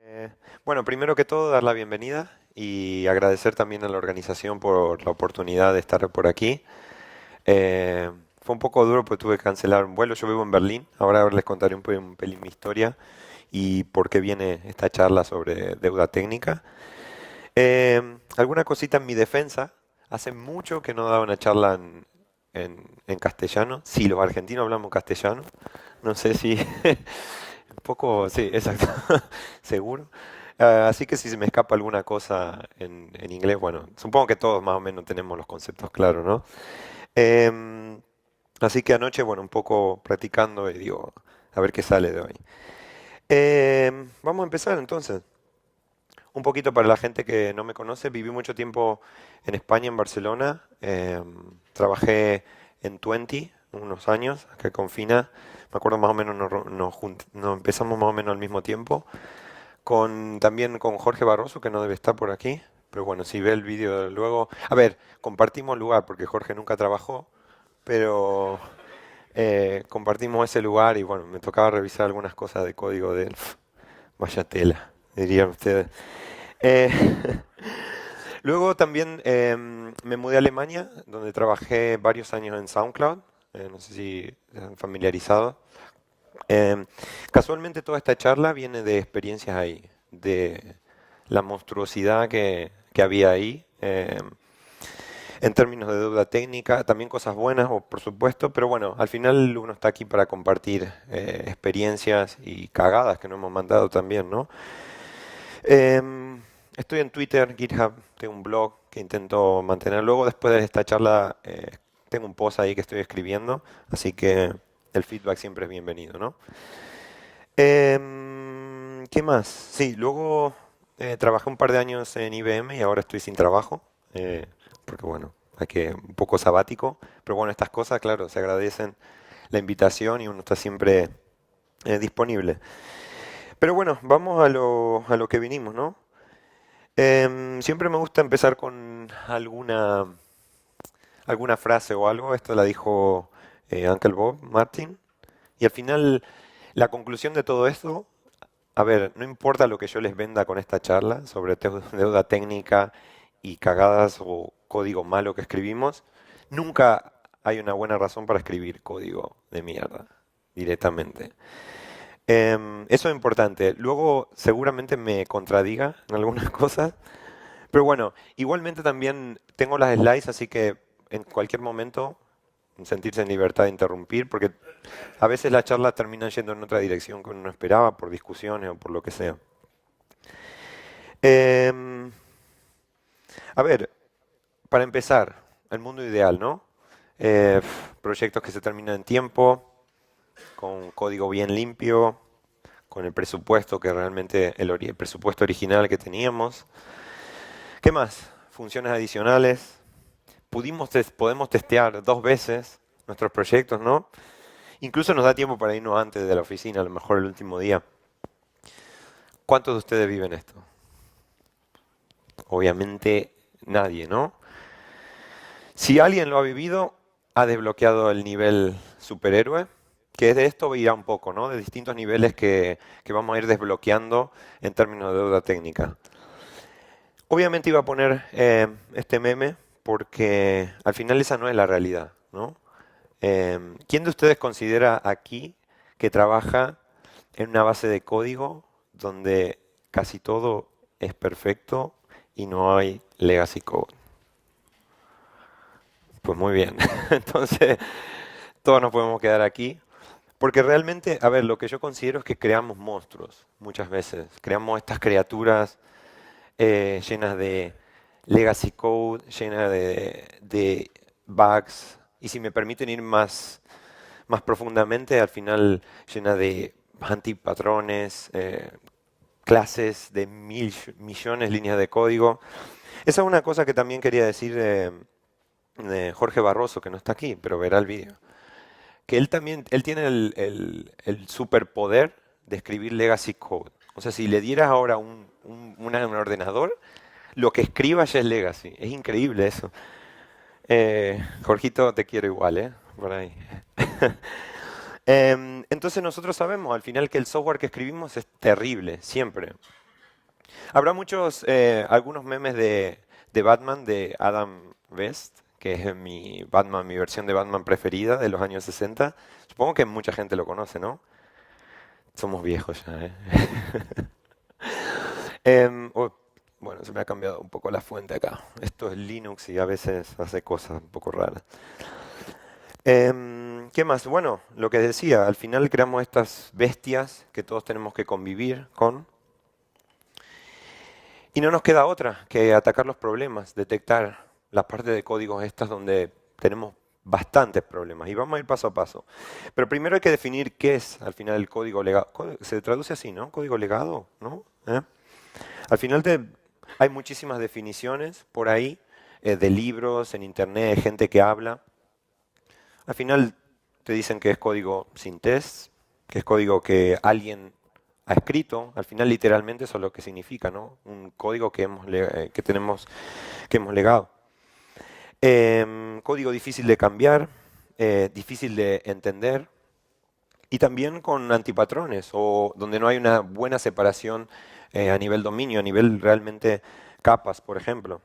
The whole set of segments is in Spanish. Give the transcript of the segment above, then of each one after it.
Eh, bueno, primero que todo, dar la bienvenida y agradecer también a la organización por la oportunidad de estar por aquí. Eh, Fue un poco duro porque tuve que cancelar un vuelo. Yo vivo en Berlín. Ahora les contaré un pelín mi historia y por qué viene esta charla sobre deuda técnica. Alguna cosita en mi defensa. Hace mucho que no daba una charla en castellano. Sí, los argentinos hablamos castellano. No sé si... Un poco, sí, exacto. Seguro. Así que si se me escapa alguna cosa en inglés, bueno, supongo que todos más o menos tenemos los conceptos claros, ¿no? Em, Así que anoche, bueno, un poco practicando y digo, a ver qué sale de hoy. Vamos a empezar entonces. Un poquito para la gente que no me conoce, viví mucho tiempo en España, en Barcelona. Trabajé en Twenty unos años, acá con Fina. Me acuerdo más o menos, nos empezamos más o menos al mismo tiempo. También con Jorge Barroso, que no debe estar por aquí. Pero bueno, si ve el vídeo luego... A ver, compartimos lugar, porque Jorge nunca trabajó, pero compartimos ese lugar y bueno, me tocaba revisar algunas cosas de código de él. Vaya tela, dirían ustedes. Eh, Luego también me mudé a Alemania, donde trabajé varios años en SoundCloud. No sé si están familiarizados. Em, Casualmente toda esta charla viene de experiencias ahí, de la monstruosidad que había ahí, en términos de deuda técnica, también cosas buenas, por supuesto, pero bueno, al final uno está aquí para compartir experiencias y cagadas que nos hemos mandado también, ¿no? Em, Estoy en Twitter, GitHub, tengo un blog que intento mantener. Luego, después de esta charla, tengo un post ahí que estoy escribiendo, así que el feedback siempre es bienvenido, ¿no? ¿Qué más? Sí, luego trabajé un par de años en IBM y ahora estoy sin trabajo, porque bueno, hay que un poco sabático, pero bueno, estas cosas, claro, se agradecen la invitación y uno está siempre disponible. Pero bueno, vamos a lo que vinimos, ¿no? Siempre me gusta empezar con alguna frase o algo. Esto la dijo Uncle Bob Martin. Y al final, la conclusión de todo esto, a ver, no importa lo que yo les venda con esta charla sobre deuda técnica y cagadas o código malo que escribimos, nunca hay una buena razón para escribir código de mierda directamente. Eso es importante. Luego seguramente me contradiga en algunas cosas, pero bueno, igualmente también tengo las slides, así que en cualquier momento sentirse en libertad de interrumpir, porque a veces las charlas terminan yendo en otra dirección que uno no esperaba, por discusiones o por lo que sea. Em, a ver, para empezar, el mundo ideal, ¿no? Proyectos que se terminan en tiempo, con código bien limpio, con el presupuesto que realmente, el presupuesto original que teníamos. ¿Qué más? Funciones adicionales. Podemos testear 2 veces nuestros proyectos, ¿no? Incluso nos da tiempo para irnos antes de la oficina, a lo mejor el último día. ¿Cuántos de ustedes viven esto? Obviamente nadie, ¿no? Si alguien lo ha vivido, ha desbloqueado el nivel superhéroe, que es de esto irá un poco, ¿no? De distintos niveles que vamos a ir desbloqueando en términos de deuda técnica. Obviamente iba a poner este meme porque al final esa no es la realidad, ¿no? ¿Quién de ustedes considera aquí que trabaja en una base de código donde casi todo es perfecto y no hay legacy code? Pues muy bien. Entonces, todos nos podemos quedar aquí. Porque realmente, a ver, lo que yo considero es que creamos monstruos muchas veces. Creamos estas criaturas llenas de legacy code, llenas de bugs. Y si me permiten ir más profundamente, al final llena de antipatrones, clases de millones de líneas de código. Esa es una cosa que también quería decir de Jorge Barroso, que no está aquí, pero verá el vídeo. Que él también, él tiene el superpoder de escribir legacy code. O sea, si le dieras ahora un ordenador, lo que escriba ya es legacy. Es increíble eso. Jorgito, te quiero igual, ¿eh? Por ahí. Entonces nosotros sabemos al final que el software que escribimos es terrible, siempre. Habrá muchos, algunos memes de Batman de Adam West, que es mi Batman, mi versión de Batman preferida de los años 60. Supongo que mucha gente lo conoce, ¿no? Somos viejos ya, ¿eh? Oh, bueno, se me ha cambiado un poco la fuente acá. Esto es Linux y a veces hace cosas un poco raras. ¿Qué más? Bueno, lo que decía, al final creamos estas bestias que todos tenemos que convivir con. Y no nos queda otra que atacar los problemas, detectar las partes de códigos estas donde tenemos bastantes problemas. Y vamos a ir paso a paso. Pero primero hay que definir qué es al final el código legado. Se traduce así, ¿no? Código legado, ¿no? Al final hay muchísimas definiciones por ahí, de libros, en internet, de gente que habla. Al final te dicen que es código sin test, que es código que alguien ha escrito. Al final literalmente eso es lo que significa, ¿no? Un código que hemos legado. Código difícil de cambiar, difícil de entender y también con antipatrones o donde no hay una buena separación a nivel dominio, a nivel realmente capas, por ejemplo.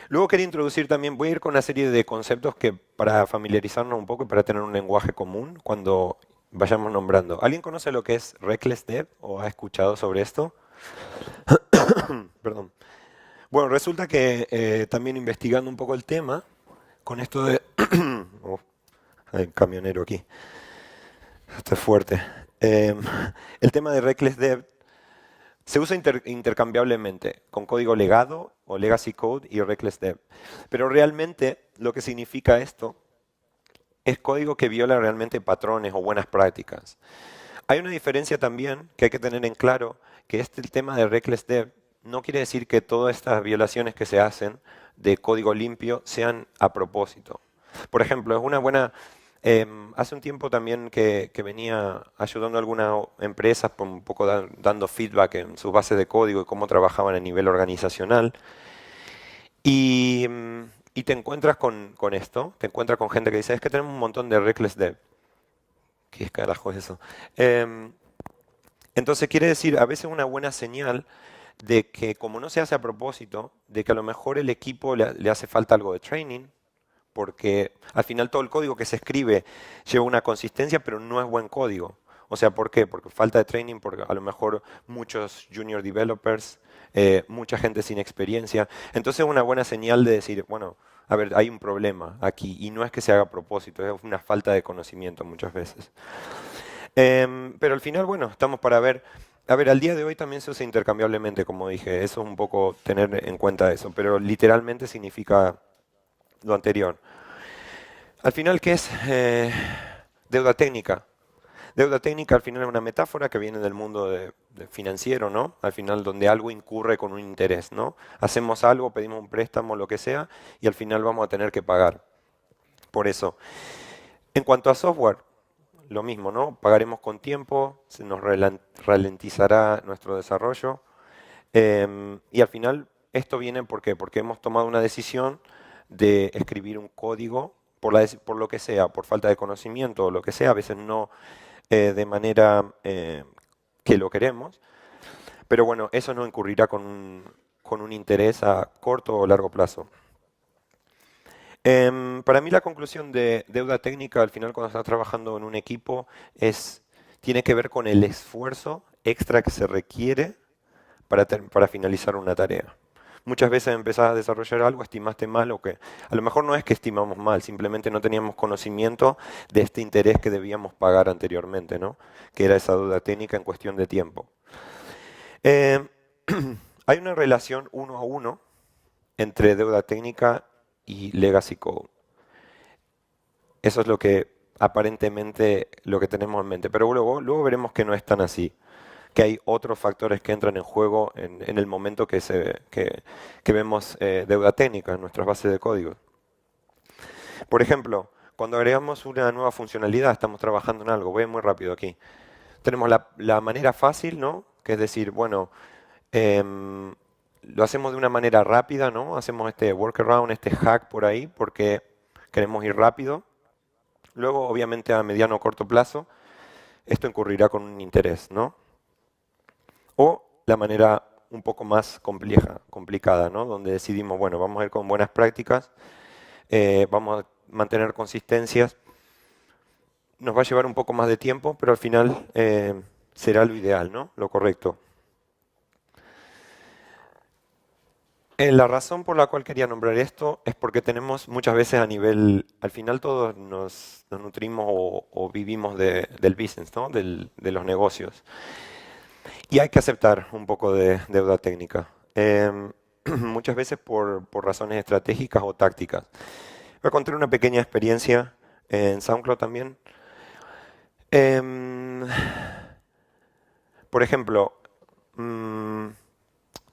Luego quería introducir también, voy a ir con una serie de conceptos que para familiarizarnos un poco y para tener un lenguaje común cuando vayamos nombrando. ¿Alguien conoce lo que es Reckless Dev o ha escuchado sobre esto? Perdón. Bueno, resulta que también investigando un poco el tema, con esto de... Oh, hay un camionero aquí. Esto es fuerte. El tema de Reckless Dev se usa intercambiablemente con código legado o legacy code y reckless dev. Pero realmente lo que significa esto es código que viola realmente patrones o buenas prácticas. Hay una diferencia también que hay que tener en claro, que el tema de reckless dev no quiere decir que todas estas violaciones que se hacen de código limpio sean a propósito. Por ejemplo, es una buena... hace un tiempo también que venía ayudando a algunas empresas por un poco dando feedback en sus bases de código y cómo trabajaban a nivel organizacional. Y te encuentras con esto, te encuentras con gente que dice, es que tenemos un montón de reckless dev. ¿Qué carajo es eso? Em, entonces quiere decir, a veces una buena señal de que como no se hace a propósito, de que a lo mejor el equipo le hace falta algo de training, porque al final todo el código que se escribe lleva una consistencia, pero no es buen código. O sea, ¿por qué? Porque falta de training, porque a lo mejor muchos junior developers, mucha gente sin experiencia. Entonces es una buena señal de decir, bueno, a ver, hay un problema aquí y no es que se haga a propósito, es una falta de conocimiento muchas veces. Pero al final, bueno, estamos para ver. A ver, al día de hoy también se usa intercambiablemente, como dije, eso es un poco tener en cuenta eso, pero literalmente significa lo anterior. Al final, ¿qué es deuda técnica? Deuda técnica al final es una metáfora que viene del mundo de financiero, ¿no? Al final donde algo incurre con un interés, ¿no? Hacemos algo, pedimos un préstamo, lo que sea, y al final vamos a tener que pagar. Por eso. En cuanto a software, lo mismo, ¿no? Pagaremos con tiempo, se nos ralentizará nuestro desarrollo. Y al final, esto viene ¿por qué? Porque hemos tomado una decisión de escribir un código por lo que sea, por falta de conocimiento o lo que sea, a veces no de manera que lo queremos, pero bueno, eso no incurrirá con un interés a corto o largo plazo. Para mí la conclusión de deuda técnica al final cuando estás trabajando en un equipo tiene que ver con el esfuerzo extra que se requiere para finalizar una tarea. Muchas veces empezás a desarrollar algo, estimaste mal o que a lo mejor no es que estimamos mal, simplemente no teníamos conocimiento de este interés que debíamos pagar anteriormente, ¿no? Que era esa deuda técnica en cuestión de tiempo. Eh, Hay una relación uno a uno entre deuda técnica y legacy code. Eso es lo que aparentemente lo que tenemos en mente, pero luego veremos que no es tan así, que hay otros factores que entran en juego en el momento que vemos deuda técnica en nuestras bases de código. Por ejemplo, cuando agregamos una nueva funcionalidad, estamos trabajando en algo, voy muy rápido aquí. Tenemos la manera fácil, ¿no? Que es decir, bueno, em, lo hacemos de una manera rápida, ¿no? Hacemos este workaround, este hack por ahí, porque queremos ir rápido. Luego, obviamente, a mediano o corto plazo, esto incurrirá con un interés, ¿no? O la manera un poco más complicada, ¿no? Donde decidimos, bueno, vamos a ir con buenas prácticas, vamos a mantener consistencias. Nos va a llevar un poco más de tiempo, pero al final será lo ideal, ¿no? Lo correcto. La razón por la cual quería nombrar esto es porque tenemos muchas veces a nivel, al final todos nos nutrimos o vivimos del business, ¿no? De los negocios. Y hay que aceptar un poco de deuda técnica. Muchas veces por razones estratégicas o tácticas. Voy a contar una pequeña experiencia en SoundCloud también. Em, por ejemplo, mm,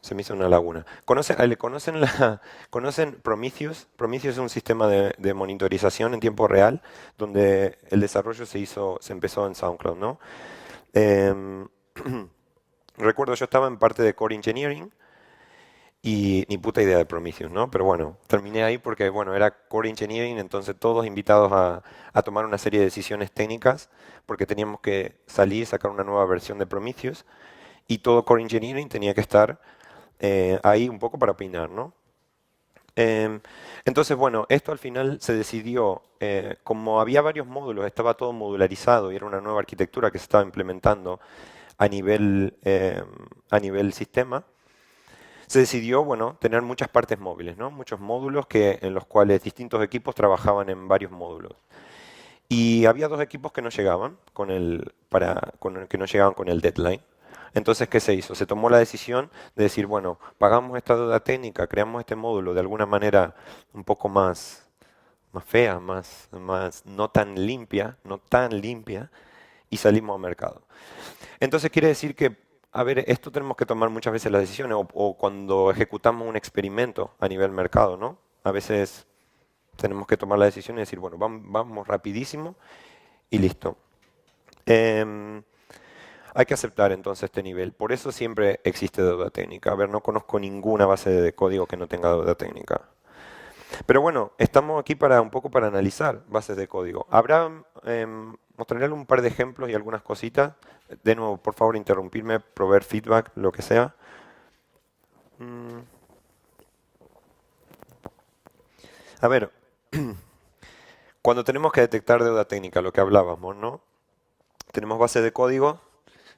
se me hizo una laguna. ¿Conocen Prometheus? Prometheus es un sistema de monitorización en tiempo real donde el desarrollo se empezó en SoundCloud, ¿no? Em, recuerdo, yo estaba en parte de Core Engineering y ni puta idea de Prometheus, ¿no? Pero bueno, terminé ahí porque, bueno, era Core Engineering, entonces todos invitados a tomar una serie de decisiones técnicas porque teníamos que salir, sacar una nueva versión de Prometheus y todo Core Engineering tenía que estar ahí un poco para opinar, ¿no? Em, entonces, bueno, esto al final se decidió, como había varios módulos, estaba todo modularizado y era una nueva arquitectura que se estaba implementando a nivel sistema, se decidió, bueno, tener muchas partes móviles, ¿no? Muchos módulos en los cuales distintos equipos trabajaban en varios módulos. Y había dos equipos que no llegaban que no llegaban con el deadline. Entonces, ¿qué se hizo? Se tomó la decisión de decir, bueno, pagamos esta deuda técnica, creamos este módulo de alguna manera un poco más fea, más no tan limpia, y salimos al mercado. Entonces quiere decir que, a ver, esto tenemos que tomar muchas veces las decisiones, o cuando ejecutamos un experimento a nivel mercado, ¿no? A veces tenemos que tomar la decisión y decir, bueno, vamos rapidísimo y listo. Em, hay que aceptar entonces este nivel. Por eso siempre existe deuda técnica. A ver, no conozco ninguna base de código que no tenga deuda técnica. Pero bueno, estamos aquí un poco para analizar bases de código. Mostraré un par de ejemplos y algunas cositas. De nuevo, por favor, interrumpirme, proveer feedback, lo que sea. Mm, A ver, cuando tenemos que detectar deuda técnica, lo que hablábamos, ¿no? Tenemos bases de código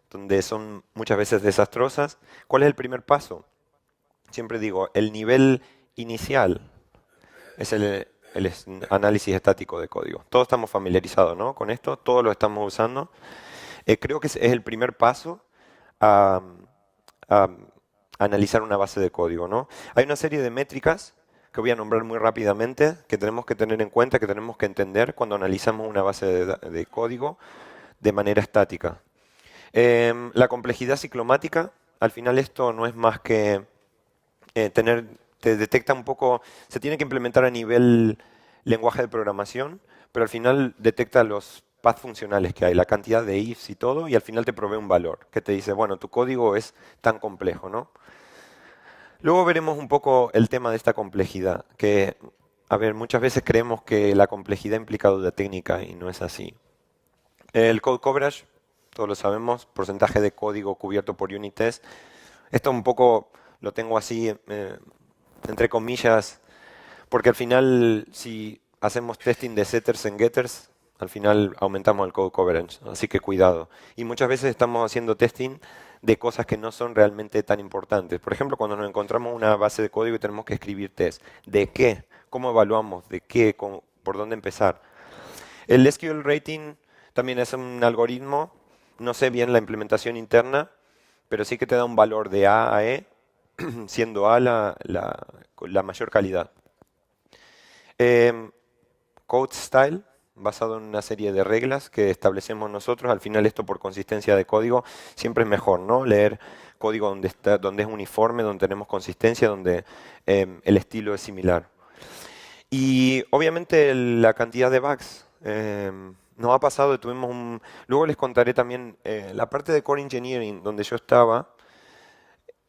donde son muchas veces desastrosas. ¿Cuál es el primer paso? Siempre digo, el nivel inicial es el análisis estático de código. Todos estamos familiarizados, ¿no? Con esto, todos lo estamos usando. Creo que es el primer paso a, a analizar una base de código, ¿no? Hay una serie de métricas que voy a nombrar muy rápidamente que tenemos que tener en cuenta, que tenemos que entender cuando analizamos una base de código de manera estática. La complejidad ciclomática, al final esto no es más que te detecta un poco, se tiene que implementar a nivel lenguaje de programación, pero al final detecta los paths funcionales que hay, la cantidad de ifs y todo, y al final te provee un valor que te dice, bueno, tu código es tan complejo, ¿no? Luego veremos un poco el tema de esta complejidad, que, a ver, muchas veces creemos que la complejidad implica duda técnica y no es así. El code coverage, todos lo sabemos, porcentaje de código cubierto por unit test. Esto un poco lo tengo así, entre comillas, porque al final si hacemos testing de setters en getters, al final aumentamos el code coverage, así que cuidado. Y muchas veces estamos haciendo testing de cosas que no son realmente tan importantes. Por ejemplo, cuando nos encontramos una base de código y tenemos que escribir test. ¿De qué? ¿Cómo evaluamos? ¿De qué? ¿Por dónde empezar? El SQL rating también es un algoritmo, no sé bien la implementación interna, pero sí que te da un valor de A a E, siendo A la mayor calidad. Code style, basado en una serie de reglas que establecemos nosotros. Al final esto por consistencia de código siempre es mejor, ¿no? Leer código donde es uniforme, donde tenemos consistencia, donde el estilo es similar. Y obviamente la cantidad de bugs. Nos ha pasado y Luego les contaré también la parte de Core Engineering donde yo estaba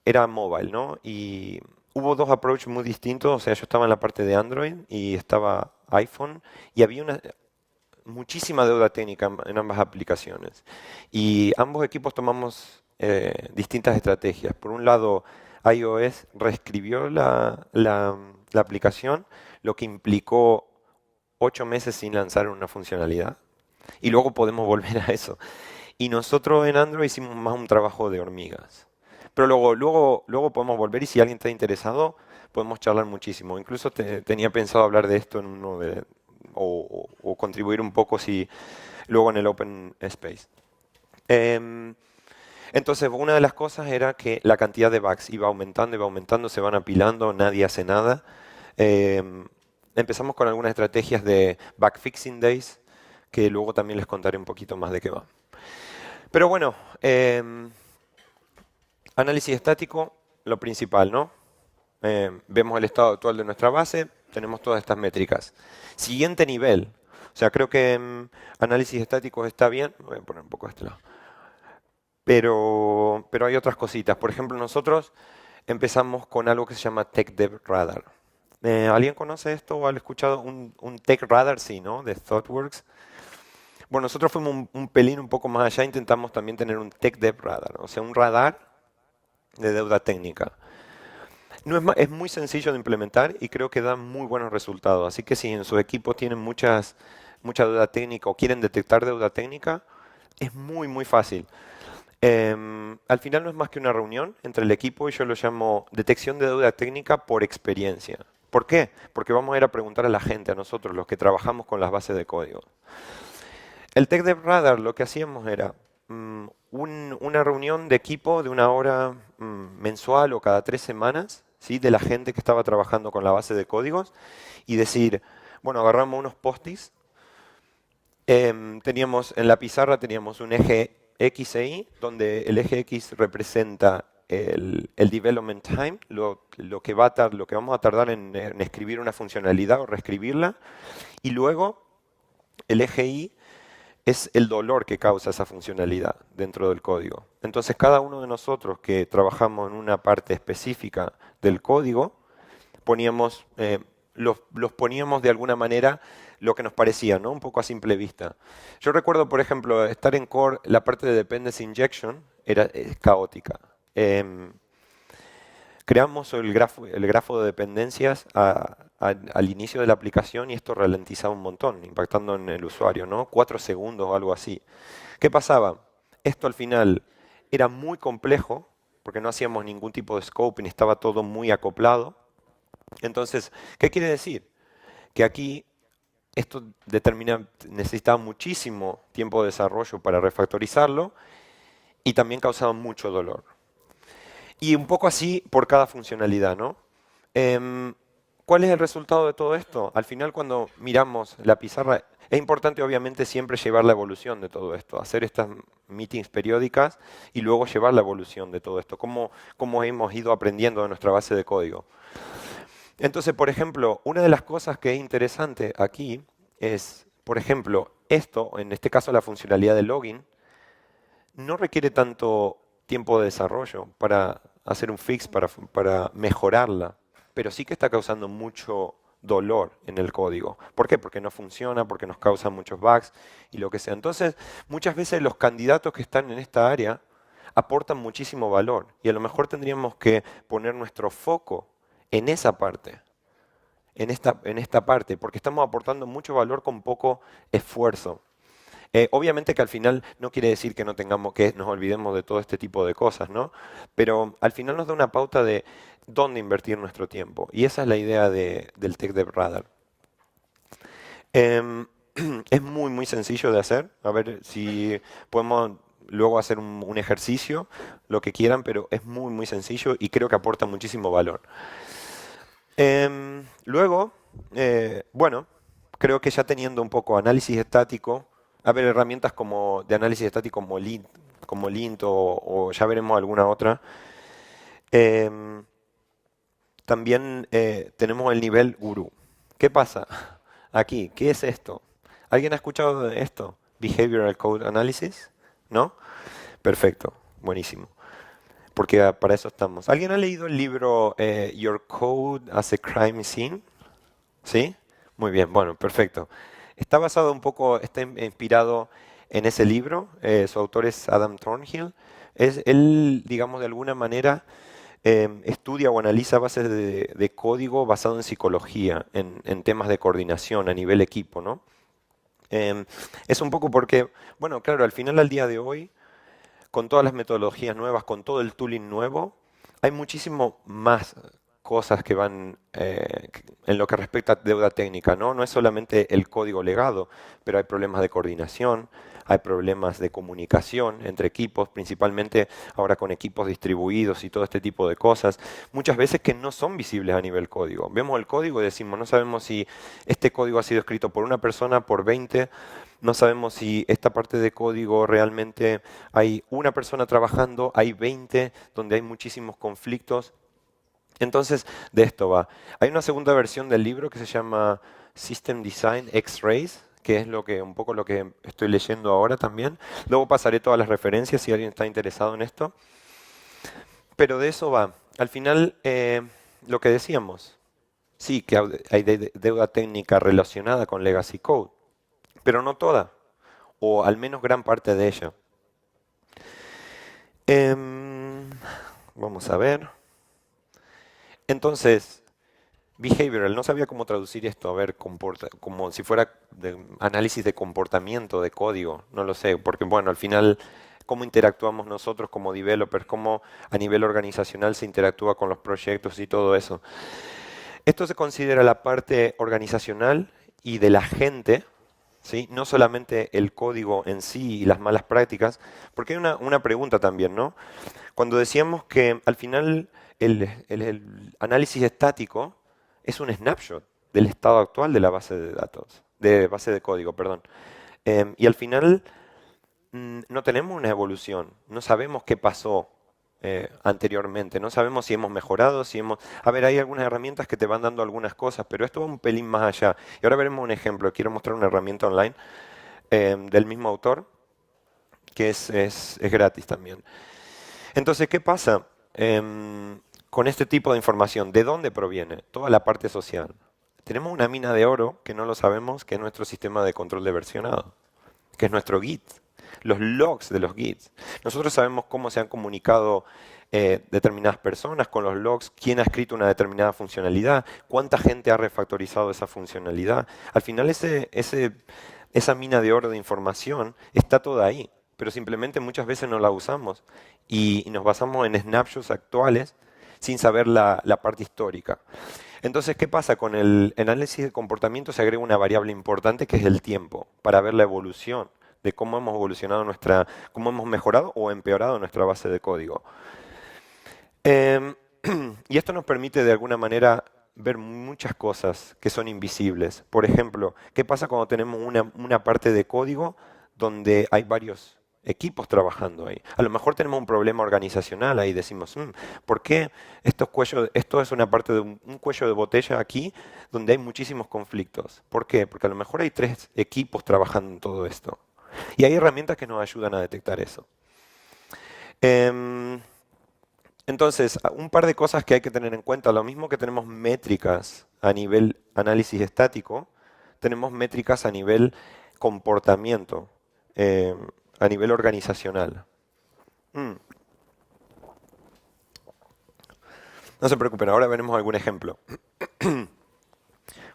era mobile, ¿no? Y hubo dos approaches muy distintos, o sea, yo estaba en la parte de Android y estaba iPhone y había muchísima deuda técnica en ambas aplicaciones. Y ambos equipos tomamos distintas estrategias. Por un lado, iOS reescribió la aplicación, lo que implicó 8 meses sin lanzar una funcionalidad. Y luego podemos volver a eso. Y nosotros en Android hicimos más un trabajo de hormigas. Pero luego podemos volver y si alguien está interesado, podemos charlar muchísimo. Incluso tenía pensado hablar de esto en uno o contribuir un poco si luego en el Open Space. Em, entonces, una de las cosas era que la cantidad de bugs iba aumentando, se van apilando, nadie hace nada. Empezamos con algunas estrategias de bug fixing days, que luego también les contaré un poquito más de qué va. Pero bueno, análisis estático, lo principal, ¿no? Vemos el estado actual de nuestra base, tenemos todas estas métricas. Siguiente nivel, o sea, creo que análisis estático está bien, voy a poner un poco de este lado. Pero hay otras cositas. Por ejemplo, nosotros empezamos con algo que se llama Tech Dev Radar. ¿Alguien conoce esto o ha escuchado un Tech Radar? Sí, ¿no? De ThoughtWorks. Bueno, nosotros fuimos un pelín un poco más allá, intentamos también tener un Tech Dev Radar, o sea, un radar de deuda técnica. No es, es muy sencillo de implementar y creo que da muy buenos resultados. Así que si en su equipo tienen mucha deuda técnica o quieren detectar deuda técnica, es muy, muy fácil. Al final no es más que una reunión entre el equipo y yo lo llamo detección de deuda técnica por experiencia. ¿Por qué? Porque vamos a ir a preguntar a la gente, a nosotros, los que trabajamos con las bases de código. El Tech Dev Radar lo que hacíamos era una reunión de equipo de una hora mensual o cada 3 semanas, ¿sí? De la gente que estaba trabajando con la base de códigos y decir, bueno, agarramos unos post-its, teníamos en la pizarra teníamos un eje X e Y, donde el eje X representa el development time, lo que vamos a tardar en escribir una funcionalidad o reescribirla, y luego el eje Y es el dolor que causa esa funcionalidad dentro del código. Entonces, cada uno de nosotros que trabajamos en una parte específica del código, los poníamos de alguna manera lo que nos parecía, ¿no? Un poco a simple vista. Yo recuerdo, por ejemplo, estar en core, la parte de dependency injection es caótica. Creamos el grafo de dependencias al inicio de la aplicación y esto ralentizaba un montón, impactando en el usuario, ¿no? 4 segundos o algo así. ¿Qué pasaba? Esto al final era muy complejo, porque no hacíamos ningún tipo de scoping, estaba todo muy acoplado. Entonces, ¿qué quiere decir? Que aquí esto necesitaba muchísimo tiempo de desarrollo para refactorizarlo y también causaba mucho dolor. Y un poco así por cada funcionalidad, ¿no? ¿Cuál es el resultado de todo esto? Al final, cuando miramos la pizarra, es importante obviamente siempre llevar la evolución de todo esto, hacer estas meetings periódicas y luego llevar la evolución de todo esto, cómo hemos ido aprendiendo de nuestra base de código. Entonces, por ejemplo, una de las cosas que es interesante aquí es, por ejemplo, esto, en este caso la funcionalidad de login, no requiere tanto tiempo de desarrollo para hacer un fix, para mejorarla, pero sí que está causando mucho dolor en el código. ¿Por qué? Porque no funciona, porque nos causa muchos bugs y lo que sea. Entonces, muchas veces los candidatos que están en esta área aportan muchísimo valor y a lo mejor tendríamos que poner nuestro foco en esa parte, en esta parte, porque estamos aportando mucho valor con poco esfuerzo. Obviamente que al final no quiere decir que no tengamos que nos olvidemos de todo este tipo de cosas, ¿no? Pero al final nos da una pauta de dónde invertir nuestro tiempo. Y esa es la idea del Tech Dev Radar. Em, es muy, muy sencillo de hacer. A ver si podemos luego hacer un ejercicio, lo que quieran, pero es muy, muy sencillo y creo que aporta muchísimo valor. Luego, bueno, creo que ya teniendo un poco análisis estático, a ver, herramientas como de análisis estático como Lint o ya veremos alguna otra. Em, También tenemos el nivel gurú. ¿Qué pasa aquí? ¿Qué es esto? ¿Alguien ha escuchado de esto? Behavioral Code Analysis, ¿no? Perfecto, buenísimo. Porque para eso estamos. ¿Alguien ha leído el libro Your Code as a Crime Scene? ¿Sí? Muy bien, bueno, perfecto. Está basado un poco, está inspirado en ese libro. Su autor es Adam Thornhill. Él, digamos, de alguna manera estudia o analiza bases de código basado en psicología, en temas de coordinación a nivel equipo, ¿no? Em, es un poco porque, bueno, claro, al final al día de hoy, con todas las metodologías nuevas, con todo el tooling nuevo, hay muchísimo más cosas que van en lo que respecta a deuda técnica, ¿no? No es solamente el código legado, pero hay problemas de coordinación, hay problemas de comunicación entre equipos, principalmente ahora con equipos distribuidos y todo este tipo de cosas, muchas veces que no son visibles a nivel código. Vemos el código y decimos, no sabemos si este código ha sido escrito por una persona, por 20, no sabemos si esta parte de código realmente hay una persona trabajando, hay 20, donde hay muchísimos conflictos. Entonces, de esto va. Hay una segunda versión del libro que se llama System Design X-Rays, que es un poco lo que estoy leyendo ahora también. Luego pasaré todas las referencias si alguien está interesado en esto. Pero de eso va. Al final, lo que decíamos, sí que hay deuda técnica relacionada con Legacy Code, pero no toda, o al menos gran parte de ella. Em, Vamos a ver. Entonces, behavioral, no sabía cómo traducir esto, a ver, como si fuera de análisis de comportamiento de código, no lo sé, porque bueno, al final, cómo interactuamos nosotros como developers, cómo a nivel organizacional se interactúa con los proyectos y todo eso. Esto se considera la parte organizacional y de la gente, ¿sí? No solamente el código en sí y las malas prácticas, porque hay una pregunta también, ¿no? Cuando decíamos que al final el análisis estático es un snapshot del estado actual de la base de datos, de base de código, perdón. Y al final no tenemos una evolución, no sabemos qué pasó anteriormente, no sabemos si hemos mejorado, si hemos... A ver, hay algunas herramientas que te van dando algunas cosas, pero esto va un pelín más allá. Y ahora veremos un ejemplo. Quiero mostrar una herramienta online del mismo autor, que es gratis también. Entonces, ¿qué pasa con este tipo de información? ¿De dónde proviene? Toda la parte social. Tenemos una mina de oro que no lo sabemos, que es nuestro sistema de control de versionado, que es nuestro Git, los logs de los Gits. Nosotros sabemos cómo se han comunicado determinadas personas con los logs, quién ha escrito una determinada funcionalidad, cuánta gente ha refactorizado esa funcionalidad. Al final esa mina de oro de información está toda ahí, pero simplemente muchas veces no la usamos y nos basamos en snapshots actuales sin saber la parte histórica. Entonces, ¿qué pasa? Con el análisis de comportamiento se agrega una variable importante que es el tiempo, para ver la evolución de cómo hemos evolucionado cómo hemos mejorado o empeorado nuestra base de código. Em, y esto nos permite de alguna manera ver muchas cosas que son invisibles. Por ejemplo, ¿qué pasa cuando tenemos una parte de código donde hay varios equipos trabajando ahí? A lo mejor tenemos un problema organizacional ahí, decimos, ¿por qué esto es una parte de un cuello de botella aquí donde hay muchísimos conflictos? ¿Por qué? Porque a lo mejor hay 3 equipos trabajando en todo esto. Y hay herramientas que nos ayudan a detectar eso. Em, entonces, un par de cosas que hay que tener en cuenta. Lo mismo que tenemos métricas a nivel análisis estático, tenemos métricas a nivel comportamiento, a nivel organizacional. Mm, No se preocupen, ahora veremos algún ejemplo.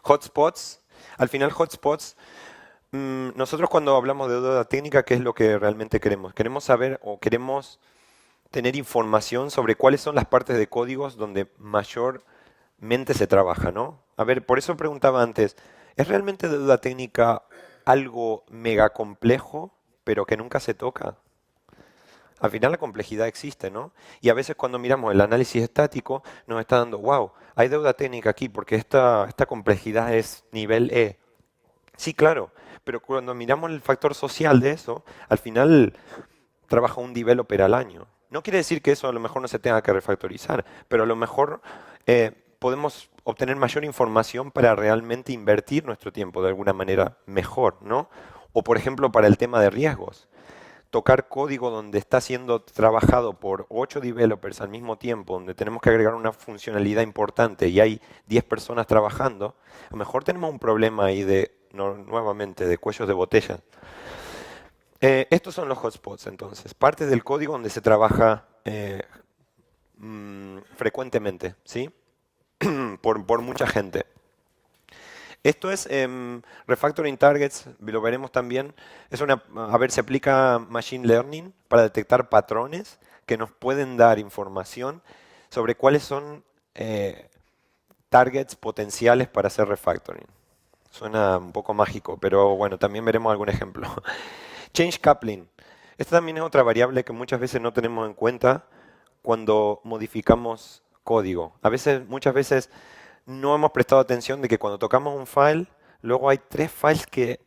Hotspots. Al final, hotspots, nosotros cuando hablamos de deuda técnica, ¿qué es lo que realmente queremos? Queremos saber o queremos tener información sobre cuáles son las partes de códigos donde mayormente se trabaja, ¿no? A ver, por eso preguntaba antes, ¿es realmente deuda técnica algo mega complejo, pero que nunca se toca? Al final la complejidad existe, ¿no? Y a veces cuando miramos el análisis estático nos está dando, wow, hay deuda técnica aquí porque esta complejidad es nivel E. Sí, claro, pero cuando miramos el factor social de eso, al final trabaja un developer al año. No quiere decir que eso a lo mejor no se tenga que refactorizar, pero a lo mejor podemos obtener mayor información para realmente invertir nuestro tiempo de alguna manera mejor, ¿no? O por ejemplo para el tema de riesgos. Tocar código donde está siendo trabajado por 8 developers al mismo tiempo, donde tenemos que agregar una funcionalidad importante y hay 10 personas trabajando, a lo mejor tenemos un problema ahí nuevamente, de cuellos de botella. Estos son los hotspots, entonces, partes del código donde se trabaja frecuentemente, ¿sí? Por mucha gente. Esto es refactoring targets, lo veremos también. A ver, se aplica machine learning para detectar patrones que nos pueden dar información sobre cuáles son targets potenciales para hacer refactoring. Suena un poco mágico, pero bueno, también veremos algún ejemplo. Change coupling. Esta también es otra variable que muchas veces no tenemos en cuenta cuando modificamos código. Muchas veces no hemos prestado atención de que cuando tocamos un file, luego hay tres files que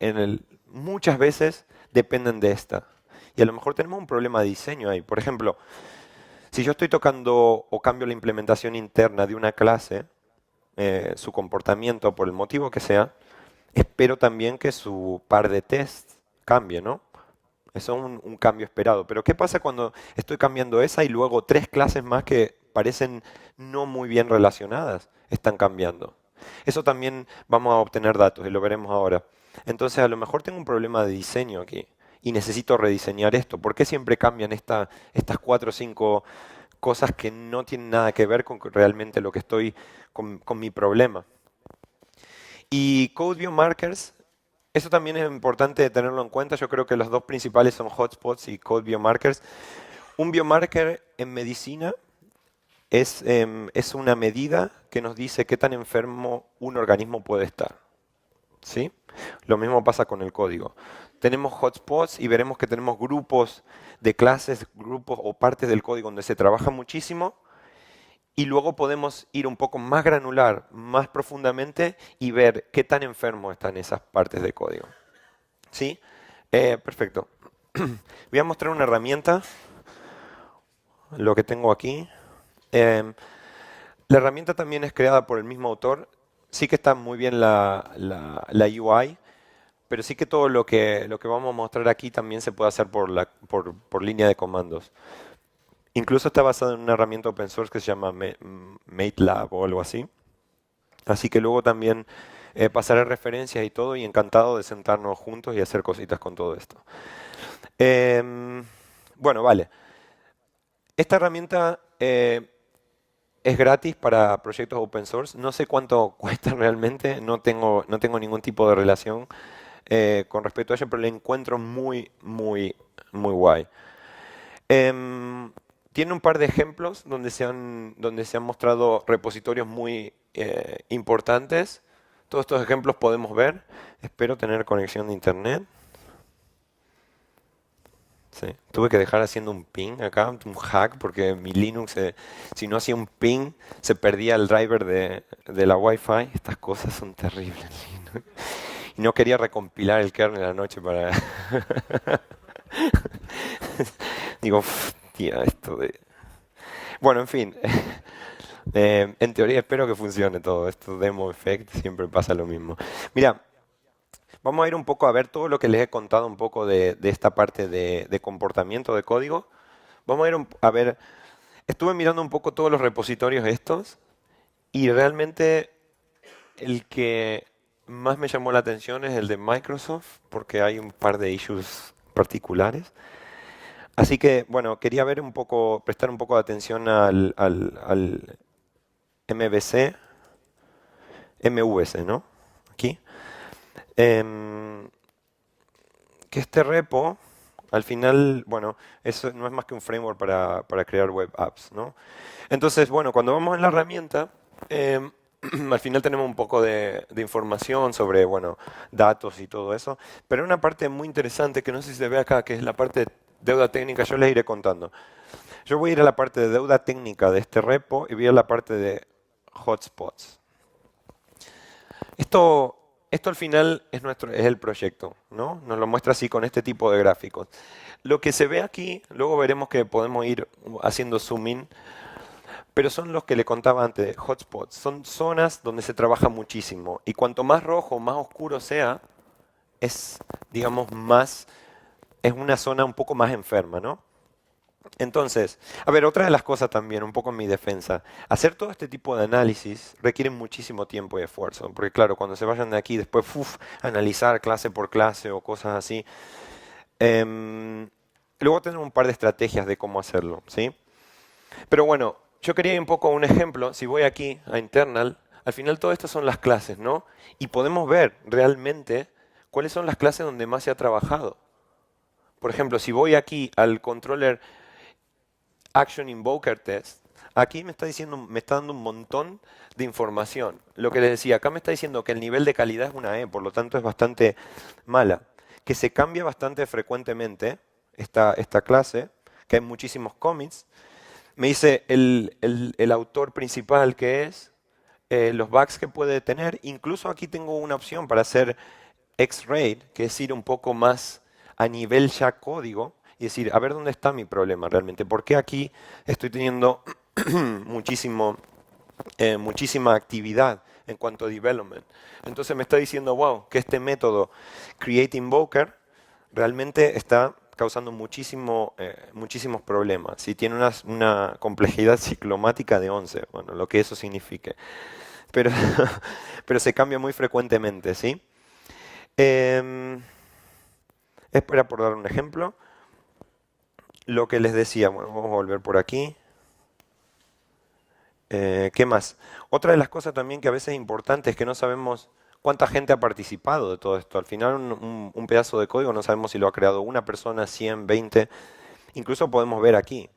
muchas veces dependen de esta. Y a lo mejor tenemos un problema de diseño ahí. Por ejemplo, si yo estoy tocando o cambio la implementación interna de una clase, su comportamiento por el motivo que sea, espero también que su par de tests cambie, ¿no? Eso es un cambio esperado. Pero ¿qué pasa cuando estoy cambiando esa y luego tres clases más que parecen no muy bien relacionadas están cambiando? Eso también vamos a obtener datos y lo veremos ahora. Entonces a lo mejor tengo un problema de diseño aquí y necesito rediseñar esto. ¿Por qué siempre cambian estas cuatro o cinco cosas que no tienen nada que ver con realmente lo que estoy con mi problema? Y Code Biomarkers, eso también es importante tenerlo en cuenta. Yo creo que los dos principales son hotspots y Code Biomarkers. Un biomarker en medicina es una medida que nos dice qué tan enfermo un organismo puede estar. ¿Sí? Lo mismo pasa con el código. Tenemos hotspots y veremos que tenemos grupos de clases, grupos o partes del código donde se trabaja muchísimo y luego podemos ir un poco más granular, más profundamente y ver qué tan enfermo están esas partes de código. ¿Sí? Perfecto. Voy a mostrar una herramienta, lo que tengo aquí. La herramienta también es creada por el mismo autor. Sí que está muy bien la UI, pero sí que todo lo que vamos a mostrar aquí también se puede hacer por línea de comandos. Incluso está basado en una herramienta open source que se llama MateLab o algo así. Así que luego también pasaré referencias y todo y encantado de sentarnos juntos y hacer cositas con todo esto. Bueno, vale. Esta herramienta es gratis para proyectos open source. No sé cuánto cuesta realmente, no tengo ningún tipo de relación con respecto a ello, pero la encuentro muy, muy, muy guay. Tiene un par de ejemplos donde se han mostrado repositorios muy importantes. Todos estos ejemplos podemos ver. Espero tener conexión de internet. Sí. Tuve que dejar haciendo un ping acá, un hack, porque mi Linux, si no hacía un ping, se perdía el driver de la Wi-Fi. Estas cosas son terribles en Linux. Y no quería recompilar el kernel anoche para... Digo, tía, esto de... Bueno, en fin. En teoría espero que funcione todo. Esto demo effect siempre pasa lo mismo. Mira, vamos a ir un poco a ver todo lo que les he contado un poco de esta parte de comportamiento de código. Vamos a ir a ver, estuve mirando un poco todos los repositorios estos y realmente el que más me llamó la atención es el de Microsoft porque hay un par de issues particulares. Así que, bueno, quería ver un poco, prestar un poco de atención al MVC, MVC, ¿no? Aquí. Em, que este repo, al final, bueno, eso no es más que un framework para crear web apps, ¿no? Entonces, bueno, cuando vamos en la herramienta, al final tenemos un poco de información sobre, bueno, datos y todo eso, pero hay una parte muy interesante que no sé si se ve acá, que es la parte de deuda técnica, yo les iré contando. Yo voy a ir a la parte de deuda técnica de este repo y voy a la parte de hotspots. Esto al final es el proyecto, ¿no? Nos lo muestra así con este tipo de gráficos. Lo que se ve aquí, luego veremos que podemos ir haciendo zoom in, pero son los que le contaba antes, hotspots. Son zonas donde se trabaja muchísimo. Y cuanto más rojo, más oscuro sea, es, digamos, es una zona un poco más enferma, ¿no? Entonces, a ver, otra de las cosas también, un poco en mi defensa, hacer todo este tipo de análisis requiere muchísimo tiempo y esfuerzo, porque claro, cuando se vayan de aquí, después, analizar clase por clase o cosas así, Em, Luego tenemos un par de estrategias de cómo hacerlo, ¿sí? Pero bueno, yo quería ir un poco a un ejemplo. Si voy aquí a internal, al final todo esto son las clases, ¿no? Y podemos ver realmente cuáles son las clases donde más se ha trabajado. Por ejemplo, si voy aquí al controller Action Invoker Test, aquí me está diciendo, me está dando un montón de información. Lo que les decía, acá me está diciendo que el nivel de calidad es una E, por lo tanto es bastante mala. Que se cambia bastante frecuentemente esta clase, que hay muchísimos commits. Me dice el autor principal que es, los bugs que puede tener. Incluso aquí tengo una opción para hacer X-Ray, que es ir un poco más a nivel ya código y decir, a ver dónde está mi problema realmente. ¿Por qué aquí estoy teniendo muchísima actividad en cuanto a development? Entonces me está diciendo, wow, que este método Create Invoker realmente está causando muchísimos problemas. Y tiene una complejidad ciclomática de 11, bueno, lo que eso signifique. Pero, pero se cambia muy frecuentemente, ¿sí? Em, Espera por dar un ejemplo. Lo que les decía, bueno, vamos a volver por aquí. ¿Qué más? Otra de las cosas también que a veces es importante es que no sabemos cuánta gente ha participado de todo esto. Al final un pedazo de código no sabemos si lo ha creado una persona, 100, 20. Incluso podemos ver aquí.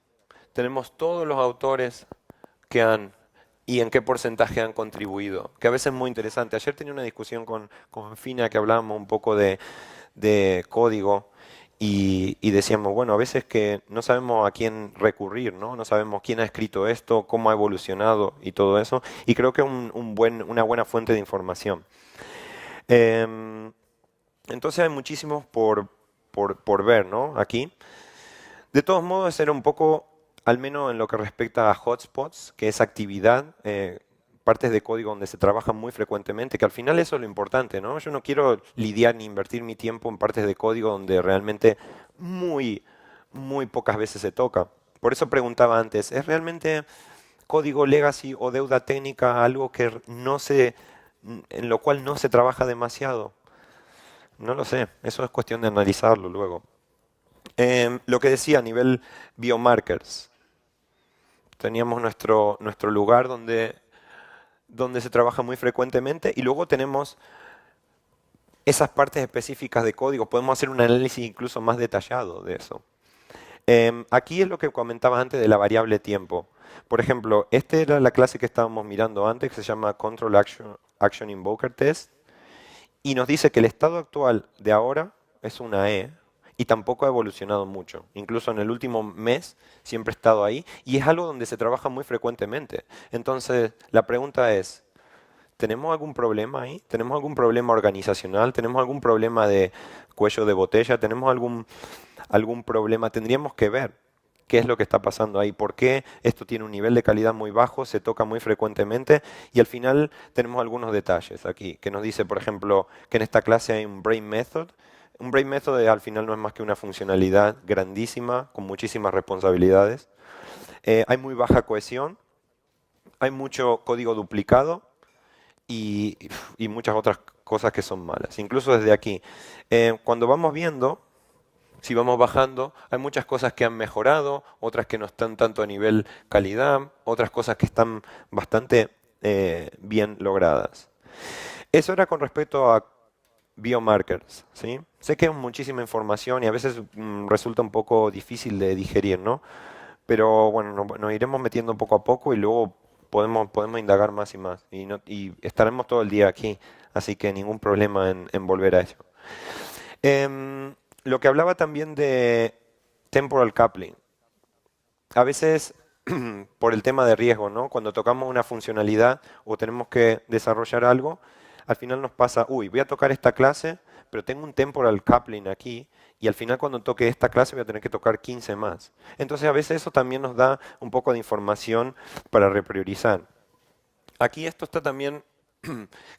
Tenemos todos los autores que han y en qué porcentaje han contribuido, que a veces es muy interesante. Ayer tenía una discusión con Fina que hablábamos un poco de código y decíamos, bueno, a veces que no sabemos a quién recurrir, ¿no? No sabemos quién ha escrito esto, cómo ha evolucionado y todo eso, y creo que es una buena fuente de información. Em, entonces hay muchísimos por ver, ¿no? Aquí. De todos modos, era un poco, al menos en lo que respecta a hotspots, que es actividad, partes de código donde se trabajan muy frecuentemente, que al final eso es lo importante, ¿no? Yo no quiero lidiar ni invertir mi tiempo en partes de código donde realmente muy pocas veces se toca. Por eso preguntaba antes, ¿es realmente código legacy o deuda técnica algo que en lo cual no se trabaja demasiado? No lo sé, eso es cuestión de analizarlo luego. Lo que decía a nivel biomarkers, teníamos nuestro lugar donde se trabaja muy frecuentemente y luego tenemos esas partes específicas de código. Podemos hacer un análisis incluso más detallado de eso. Aquí es lo que comentaba antes de la variable tiempo. Por ejemplo, esta era la clase que estábamos mirando antes, que se llama Control Action Invoker Test, y nos dice que el estado actual de ahora es una E y tampoco ha evolucionado mucho. Incluso en el último mes siempre ha estado ahí y es algo donde se trabaja muy frecuentemente. Entonces, la pregunta es, ¿tenemos algún problema ahí? ¿Tenemos algún problema organizacional? ¿Tenemos algún problema de cuello de botella? ¿Tenemos algún problema? Tendríamos que ver qué es lo que está pasando ahí, por qué esto tiene un nivel de calidad muy bajo, se toca muy frecuentemente y al final tenemos algunos detalles aquí, que nos dice, por ejemplo, que en esta clase hay un brain method. Un brain method al final no es más que una funcionalidad grandísima, con muchísimas responsabilidades. Hay muy baja cohesión, hay mucho código duplicado y, y muchas otras cosas que son malas. Incluso desde aquí, cuando vamos viendo, si vamos bajando, hay muchas cosas que han mejorado, otras que no están tanto a nivel calidad, otras cosas que están bastante bien logradas. Eso era con respecto a biomarkers, ¿sí? Sé que es muchísima información y a veces resulta un poco difícil de digerir, ¿no? Pero bueno, nos iremos metiendo poco a poco y luego podemos indagar más y más. Y estaremos todo el día aquí, así que ningún problema en volver a ello. Lo que hablaba también de temporal coupling. A veces, por el tema de riesgo, ¿no? Cuando tocamos una funcionalidad o tenemos que desarrollar algo, al final nos pasa, uy, voy a tocar esta clase, pero tengo un temporal coupling aquí, y al final cuando toque esta clase voy a tener que tocar 15 más. Entonces a veces eso también nos da un poco de información para repriorizar. Aquí esto está también,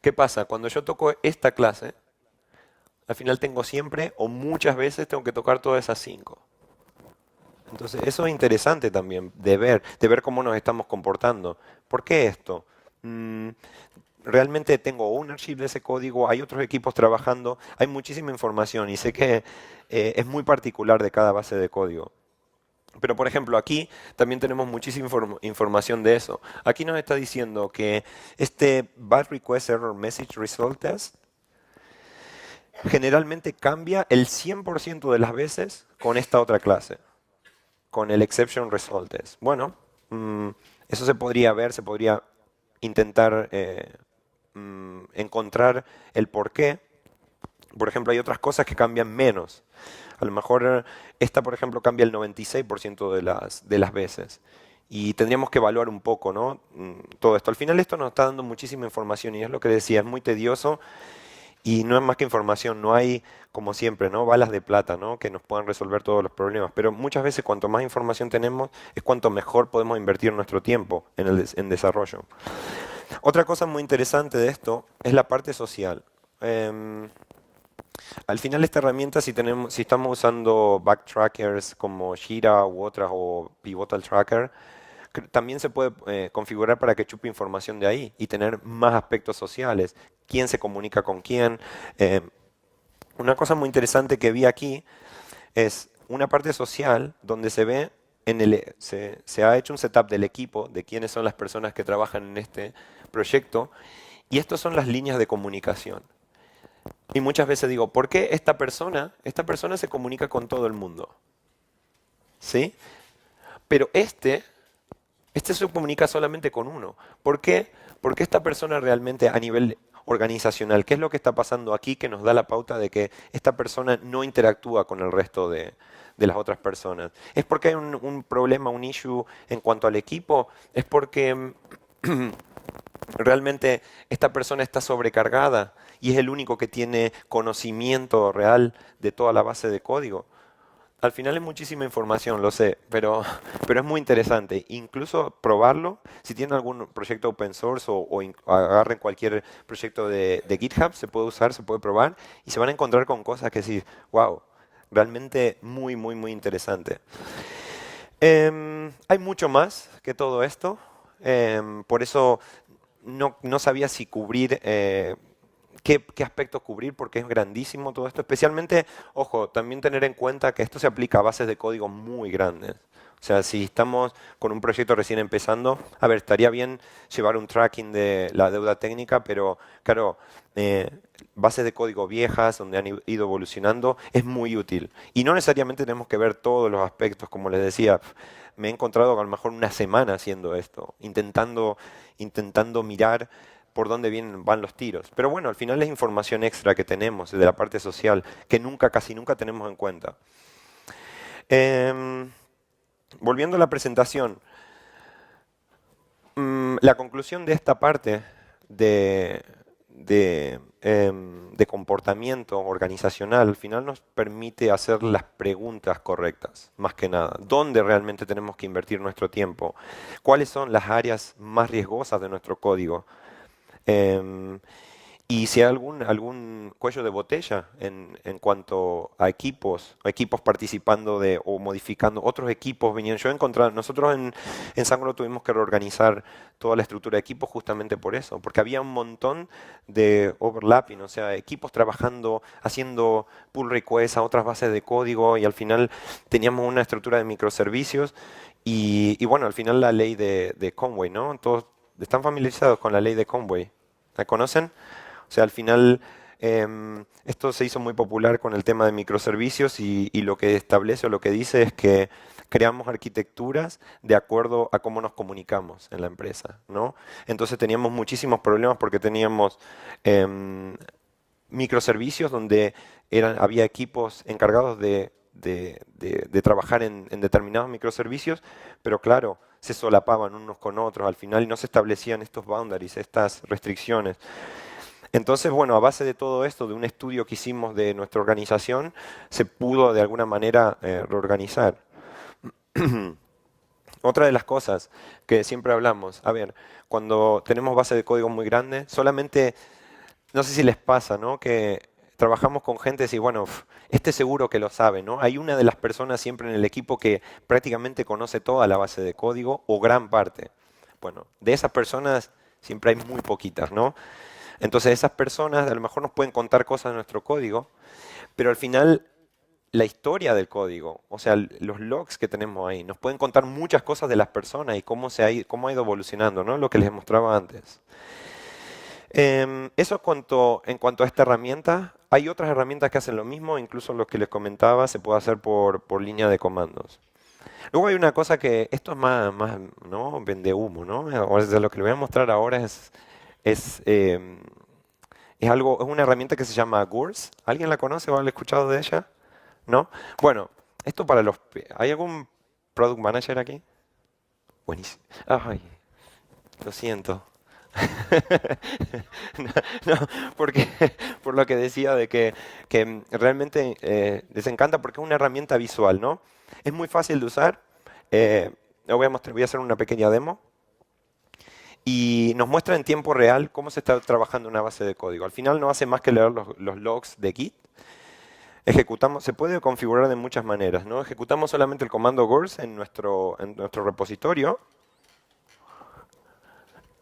¿qué pasa? Cuando yo toco esta clase, al final tengo siempre o muchas veces tengo que tocar todas esas 5. Entonces, eso es interesante también de ver cómo nos estamos comportando. ¿Por qué esto? realmente tengo ownership de ese código, hay otros equipos trabajando, hay muchísima información y sé que es muy particular de cada base de código. Pero por ejemplo, aquí también tenemos muchísima información de eso. Aquí nos está diciendo que este bad request error message result test generalmente cambia el 100% de las veces con esta otra clase, con el exception result test. Bueno, eso se podría ver, se podría intentar encontrar el por qué. Por ejemplo, hay otras cosas que cambian menos. A lo mejor esta, por ejemplo, cambia el 96% de las veces. Y tendríamos que evaluar un poco, ¿no? Todo esto. Al final esto nos está dando muchísima información y es lo que decía, es muy tedioso y no es más que información. No hay, como siempre, ¿no? Balas de plata, ¿no? Que nos puedan resolver todos los problemas. Pero muchas veces cuanto más información tenemos es cuanto mejor podemos invertir nuestro tiempo en desarrollo. Otra cosa muy interesante de esto es la parte social. Al final esta herramienta, si estamos usando backtrackers como Jira u otras o Pivotal Tracker, también se puede configurar para que chupe información de ahí y tener más aspectos sociales. Quién se comunica con quién. Una cosa muy interesante que vi aquí es una parte social donde se ve se ha hecho un setup del equipo, de quiénes son las personas que trabajan en este proyecto, y estas son las líneas de comunicación. Y muchas veces digo, ¿por qué esta persona se comunica con todo el mundo? ¿Sí? Pero este se comunica solamente con uno. ¿Por qué? Porque esta persona realmente a nivel organizacional, ¿qué es lo que está pasando aquí que nos da la pauta de que esta persona no interactúa con el resto de las otras personas? ¿Es porque hay un problema, un issue en cuanto al equipo? ¿Es porque realmente esta persona está sobrecargada y es el único que tiene conocimiento real de toda la base de código? Al final es muchísima información, lo sé, pero es muy interesante. Incluso probarlo, si tienen algún proyecto open source o agarren cualquier proyecto de GitHub, se puede usar, se puede probar y se van a encontrar con cosas que sí, wow, realmente muy, muy, muy interesante. Hay mucho más que todo esto, por eso no sabía si cubrir, qué aspectos cubrir, porque es grandísimo todo esto. Especialmente, ojo, también tener en cuenta que esto se aplica a bases de código muy grandes. O sea, si estamos con un proyecto recién empezando, a ver, estaría bien llevar un tracking de la deuda técnica, pero claro, bases de código viejas, donde han ido evolucionando, es muy útil. Y no necesariamente tenemos que ver todos los aspectos, como les decía. Me he encontrado a lo mejor una semana haciendo esto, intentando mirar por dónde van los tiros. Pero bueno, al final es información extra que tenemos de la parte social, que casi nunca tenemos en cuenta. Volviendo a la presentación, la conclusión de esta parte de comportamiento organizacional al final nos permite hacer las preguntas correctas, más que nada. ¿Dónde realmente tenemos que invertir nuestro tiempo? ¿Cuáles son las áreas más riesgosas de nuestro código? Y si hay algún cuello de botella en cuanto a equipos participando o modificando, otros equipos venían. Nosotros en Sangro tuvimos que reorganizar toda la estructura de equipos justamente por eso, porque había un montón de overlapping, o sea, equipos trabajando, haciendo pull requests a otras bases de código y al final teníamos una estructura de microservicios y bueno, al final la ley de Conway, ¿no? Todos están familiarizados con la ley de Conway. ¿La conocen? O sea, al final esto se hizo muy popular con el tema de microservicios y lo que establece o lo que dice es que creamos arquitecturas de acuerdo a cómo nos comunicamos en la empresa, ¿no? Entonces teníamos muchísimos problemas porque teníamos microservicios donde había equipos encargados de trabajar en determinados microservicios, pero claro, se solapaban unos con otros al final y no se establecían estos boundaries, estas restricciones. Entonces, bueno, a base de todo esto, de un estudio que hicimos de nuestra organización, se pudo de alguna manera reorganizar. Otra de las cosas que siempre hablamos, a ver, cuando tenemos base de código muy grande, solamente, no sé si les pasa, ¿no? Que trabajamos con gente y bueno, este seguro que lo sabe, ¿no? Hay una de las personas siempre en el equipo que prácticamente conoce toda la base de código o gran parte. Bueno, de esas personas siempre hay muy poquitas, ¿no? Entonces esas personas a lo mejor nos pueden contar cosas de nuestro código, pero al final la historia del código, o sea, los logs que tenemos ahí, nos pueden contar muchas cosas de las personas y cómo ha ido evolucionando, ¿no? Lo que les mostraba antes. Eso en cuanto a esta herramienta. Hay otras herramientas que hacen lo mismo, incluso lo que les comentaba se puede hacer por línea de comandos. Luego hay una cosa que, esto es más ¿no? Vende humo, ¿no? O sea, lo que les voy a mostrar ahora es, es una herramienta que se llama Gurs. ¿Alguien la conoce o ha escuchado de ella? ¿No? Bueno, esto para los... ¿Hay algún product manager aquí? Buenísimo. Ay, lo siento. No, no, porque por lo que decía de que realmente les encanta porque es una herramienta visual, ¿no? Es muy fácil de usar. Lo voy a hacer una pequeña demo y nos muestra en tiempo real cómo se está trabajando una base de código. Al final no hace más que leer los logs de Git. Ejecutamos, se puede configurar de muchas maneras, ¿no? Ejecutamos solamente el comando gors en nuestro repositorio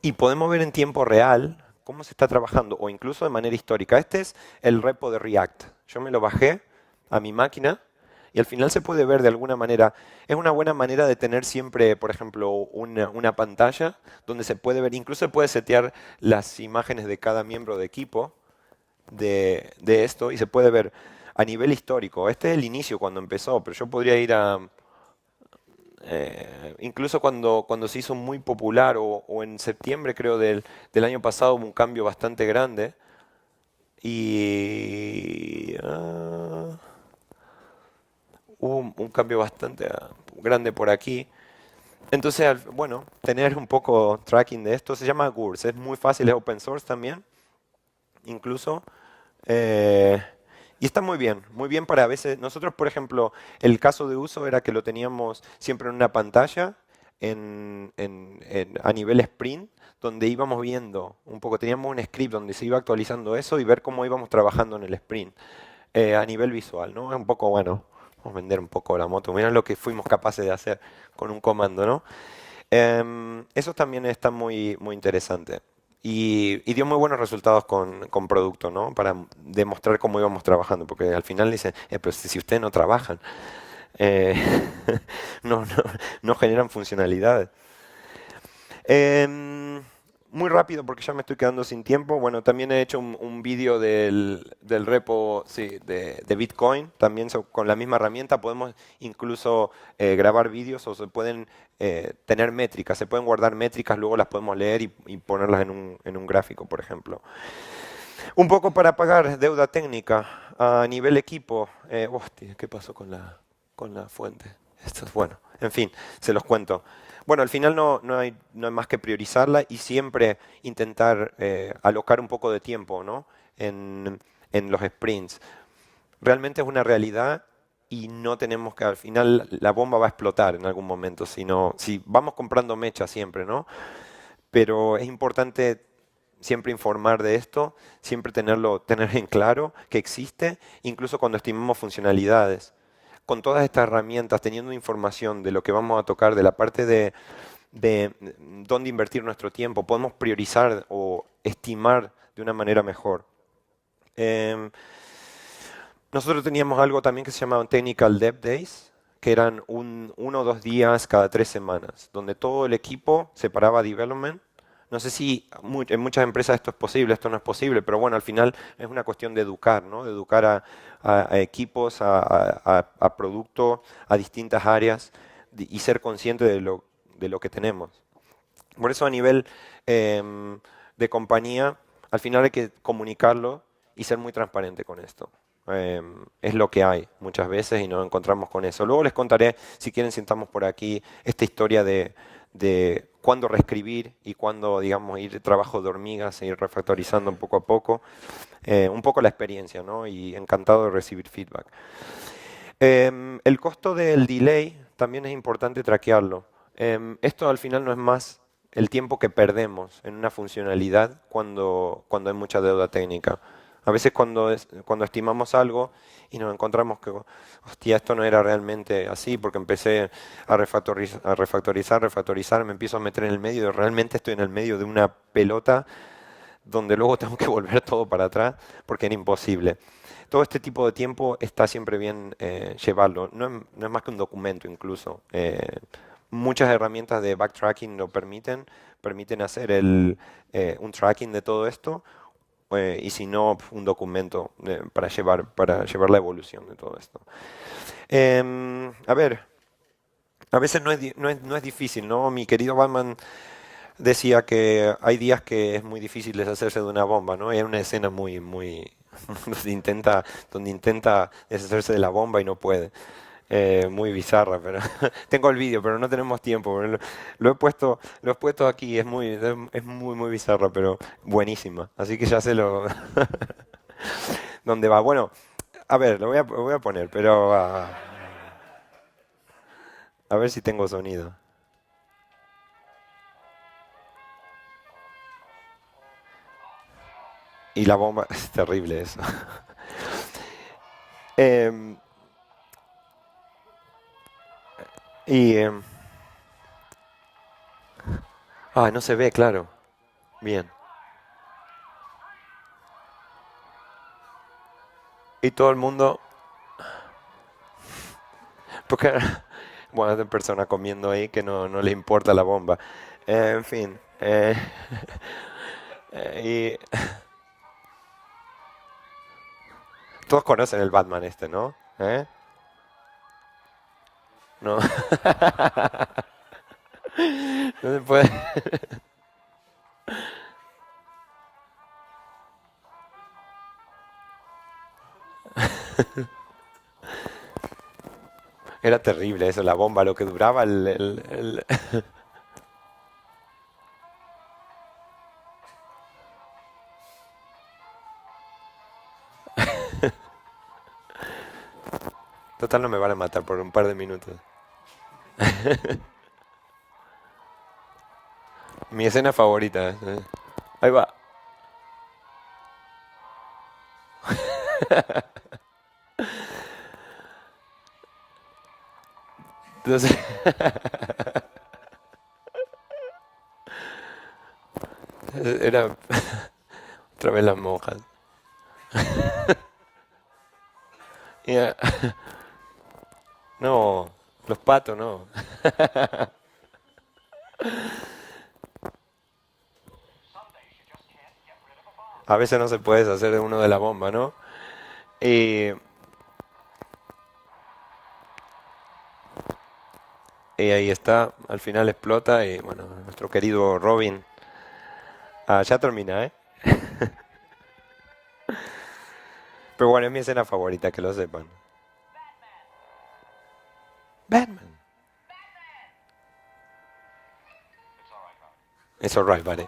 y podemos ver en tiempo real cómo se está trabajando o incluso de manera histórica. Este es el repo de React. Yo me lo bajé a mi máquina y al final se puede ver de alguna manera. Es una buena manera de tener siempre, por ejemplo, una pantalla donde se puede ver, incluso se puede setear las imágenes de cada miembro de equipo de esto y se puede ver a nivel histórico. Este es el inicio cuando empezó, pero yo podría ir a, incluso cuando se hizo muy popular o en septiembre creo del año pasado hubo un cambio bastante grande y hubo un cambio bastante grande por aquí. Entonces, bueno, tener un poco tracking de esto se llama Gurs, es muy fácil, es open source también, incluso. Eh, y está muy bien para a veces. Nosotros, por ejemplo, el caso de uso era que lo teníamos siempre en una pantalla a nivel sprint, donde íbamos viendo un poco, teníamos un script donde se iba actualizando eso y ver cómo íbamos trabajando en el sprint a nivel visual, ¿no? Es un poco, bueno, vamos a vender un poco la moto. Mirá lo que fuimos capaces de hacer con un comando, ¿no? Eso también está muy interesante. Y dio muy buenos resultados con producto, ¿no? Para demostrar cómo íbamos trabajando, porque al final dicen, pero si ustedes no trabajan, eh, no, no, no generan funcionalidades. Em, Muy rápido porque ya me estoy quedando sin tiempo. Bueno, también he hecho un vídeo del repo sí, de Bitcoin. También con la misma herramienta podemos incluso grabar vídeos o se pueden tener métricas. Se pueden guardar métricas, luego las podemos leer y ponerlas en un gráfico, por ejemplo. Un poco para pagar deuda técnica a nivel equipo. Hostia, ¿qué pasó con la fuente? Esto es bueno. En fin, se los cuento. Bueno, al final no hay más que priorizarla y siempre intentar alocar un poco de tiempo, ¿no? en los sprints. Realmente es una realidad y no tenemos que, al final la bomba va a explotar en algún momento, si vamos comprando mecha siempre, ¿no? Pero es importante siempre informar de esto, siempre tener en claro que existe, incluso cuando estimamos funcionalidades. Con todas estas herramientas, teniendo información de lo que vamos a tocar, de la parte de dónde invertir nuestro tiempo, podemos priorizar o estimar de una manera mejor. Em, Nosotros teníamos algo también que se llamaba Technical Dev Days, que eran uno o dos días cada 3 semanas, donde todo el equipo se paraba a development. No sé si en muchas empresas esto es posible, esto no es posible, pero bueno, al final es una cuestión de educar, ¿no? De educar a equipos, a producto, a distintas áreas y ser consciente de lo que tenemos. Por eso a nivel de compañía, al final hay que comunicarlo y ser muy transparente con esto. Es lo que hay muchas veces y nos encontramos con eso. Luego les contaré, si quieren, sentamos por aquí, esta historia de cuándo reescribir y cuándo, digamos, ir trabajo de hormigas e ir refactorizando un poco a poco. Un poco la experiencia, ¿no? Y encantado de recibir feedback. El costo del delay también es importante traquearlo. Esto al final no es más el tiempo que perdemos en una funcionalidad cuando hay mucha deuda técnica. A veces cuando estimamos algo y nos encontramos que, hostia, esto no era realmente así, porque empecé refactorizar, me empiezo a meter en el medio y realmente estoy en el medio de una pelota donde luego tengo que volver todo para atrás porque era imposible. Todo este tipo de tiempo está siempre bien llevarlo. No es más que un documento incluso. Muchas herramientas de backtracking lo permiten hacer un tracking de todo esto y si no, un documento para llevar la evolución de todo esto. A ver, a veces no es difícil, ¿no? Mi querido Batman decía que hay días que es muy difícil deshacerse de una bomba, ¿no? Y hay una escena muy donde intenta deshacerse de la bomba y no puede. Muy bizarra, pero tengo el vídeo, pero no tenemos tiempo. Pero lo he puesto aquí, es muy bizarra, pero buenísima. Así que ya sé dónde va. Bueno, a ver, lo voy a poner, pero a ver si tengo sonido. Y la bomba, es terrible eso. Em, y, no se ve, claro. Bien. Y todo el mundo, porque, bueno, hay persona comiendo ahí que no le importa la bomba. En fin. Y todos conocen el Batman este, ¿no? ¿Eh? No. No se puede. Era terrible eso, la bomba, lo que duraba Total, no me van a matar por un par de minutos. Mi escena favorita. Ahí va. Entonces, era otra vez las monjas. Ya. No, los patos no. A veces no se puede deshacer de uno de la bomba, ¿no? Y, y ahí está, al final explota y bueno, nuestro querido Robin. Ya termina, ¿eh? Pero bueno, es mi escena favorita, que lo sepan. Batman. It's alright, buddy.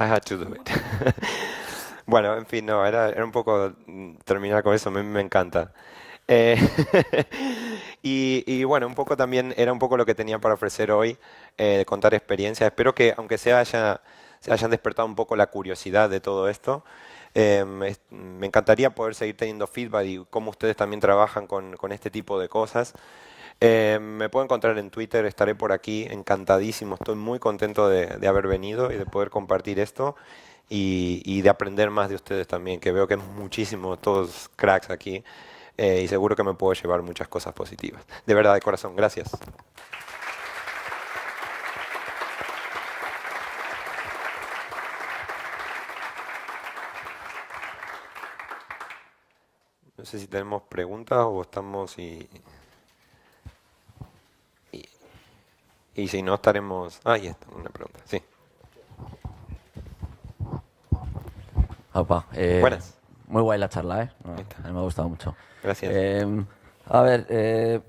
I had to do it. Bueno, en fin, no, era un poco terminar con eso, me encanta. Eh, y bueno, un poco también era un poco lo que tenía para ofrecer hoy, contar experiencias. Espero que, aunque se hayan despertado un poco la curiosidad de todo esto. Me encantaría poder seguir teniendo feedback y cómo ustedes también trabajan con este tipo de cosas. Me puedo encontrar en Twitter, estaré por aquí, encantadísimo, estoy muy contento de haber venido y de poder compartir esto y de aprender más de ustedes también, que veo que es muchísimo, todos cracks aquí, y seguro que me puedo llevar muchas cosas positivas. De verdad, de corazón, gracias. No sé si tenemos preguntas o estamos y, y si no estaremos... Ahí está, una pregunta, sí. Opa, Buenas. muy guay la charla, ¿eh? Ahí está. A mí me ha gustado mucho. Gracias. A ver,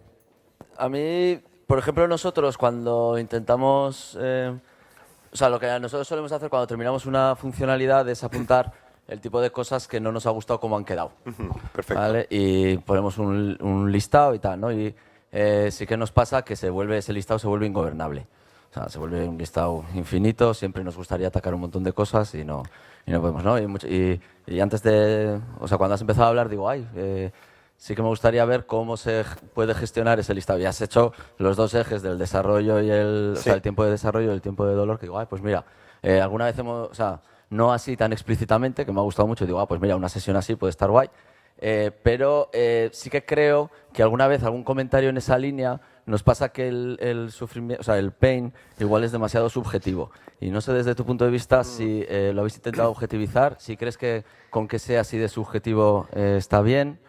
a mí, por ejemplo, nosotros cuando intentamos O sea, lo que nosotros solemos hacer cuando terminamos una funcionalidad es apuntar el tipo de cosas que no nos ha gustado cómo han quedado. Ujú, perfecto. ¿Vale? Y ponemos un listado y tal, ¿no? Y sí que nos pasa que ese listado se vuelve ingobernable. O sea, se vuelve un listado infinito, siempre nos gustaría atacar un montón de cosas y no podemos, ¿no? Y antes de, o sea, cuando has empezado a hablar, digo, ay, sí que me gustaría ver cómo se puede gestionar ese listado. Y has hecho los dos ejes del desarrollo y o Sí. sea, el tiempo de desarrollo y el tiempo de dolor, que digo, ay, pues mira, alguna vez o sea, no así tan explícitamente, que me ha gustado mucho, digo, pues mira, una sesión así puede estar guay. Pero sí que creo que alguna vez algún comentario en esa línea nos pasa que el sufrimiento, o sea, el pain igual es demasiado subjetivo. Y no sé desde tu punto de vista si lo habéis intentado objetivizar, si crees que con que sea así de subjetivo está bien.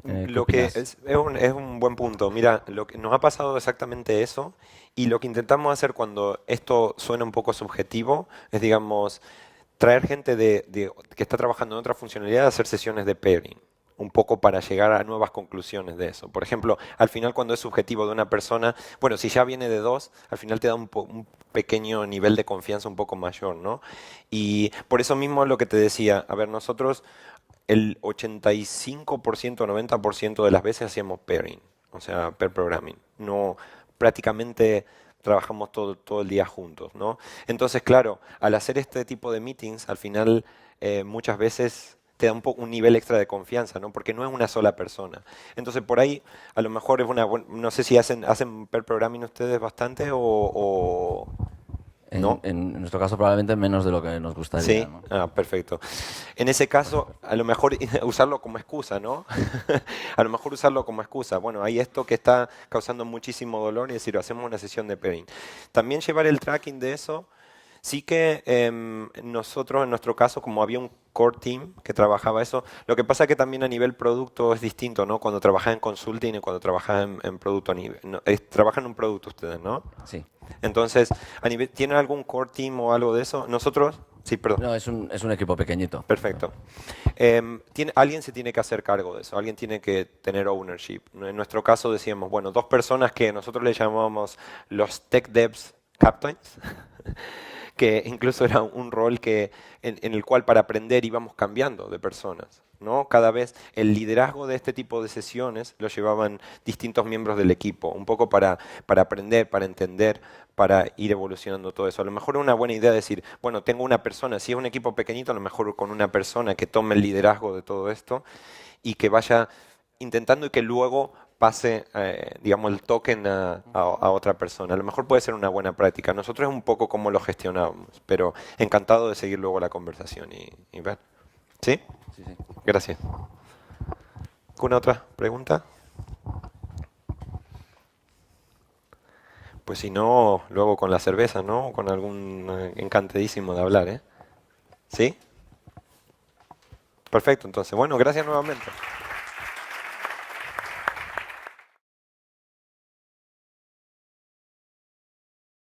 ¿Qué Lo que opinas? es un buen punto. Mira, lo que nos ha pasado exactamente eso y lo que intentamos hacer cuando esto suena un poco subjetivo es, digamos, traer gente que está trabajando en otra funcionalidad a hacer sesiones de pairing, un poco para llegar a nuevas conclusiones de eso. Por ejemplo, al final cuando es subjetivo de una persona, bueno, si ya viene de dos, al final te da un pequeño nivel de confianza un poco mayor, ¿no? Y por eso mismo es lo que te decía, a ver, nosotros el 85%, 90% de las veces hacíamos pairing, o sea, pair programming. No, prácticamente trabajamos todo el día juntos, ¿no? Entonces, claro, al hacer este tipo de meetings, al final muchas veces te da un nivel extra de confianza, ¿no? Porque no es una sola persona. Entonces, por ahí, a lo mejor es no sé si hacen pair programming ustedes bastante o ¿no? En nuestro caso probablemente menos de lo que nos gustaría, Sí, ¿no? perfecto. En ese caso, a lo mejor usarlo como excusa, ¿no? A lo mejor usarlo como excusa. Bueno, hay esto que está causando muchísimo dolor y decir, hacemos una sesión de pairing. También llevar el tracking de eso. Sí que nosotros, en nuestro caso, como había un core team que trabajaba eso, lo que pasa es que también a nivel producto es distinto, ¿no? Cuando trabajas en consulting y cuando trabajas en producto a nivel, no, trabajan en un producto ustedes, ¿no? Sí. Entonces, ¿tienen algún core team o algo de eso? Nosotros, sí, perdón. No, es un equipo pequeñito. Perfecto. Alguien se tiene que hacer cargo de eso, alguien tiene que tener ownership. En nuestro caso decíamos, bueno, dos personas que nosotros le llamamos los Tech Devs Captains, que incluso era un rol en el cual para aprender íbamos cambiando de personas, ¿no? Cada vez el liderazgo de este tipo de sesiones lo llevaban distintos miembros del equipo, un poco para aprender, para entender, para ir evolucionando todo eso. A lo mejor es una buena idea decir, bueno, tengo una persona, si es un equipo pequeñito, a lo mejor con una persona que tome el liderazgo de todo esto y que vaya intentando y que luego pase, digamos, el token a otra persona. A lo mejor puede ser una buena práctica. Nosotros es un poco cómo lo gestionamos, pero encantado de seguir luego la conversación y ver. ¿Sí? Sí, sí. Gracias. ¿Alguna otra pregunta? Pues si no, luego con la cerveza, ¿no? O con algún encantadísimo de hablar, ¿eh? ¿Sí? Perfecto, entonces. Bueno, gracias nuevamente.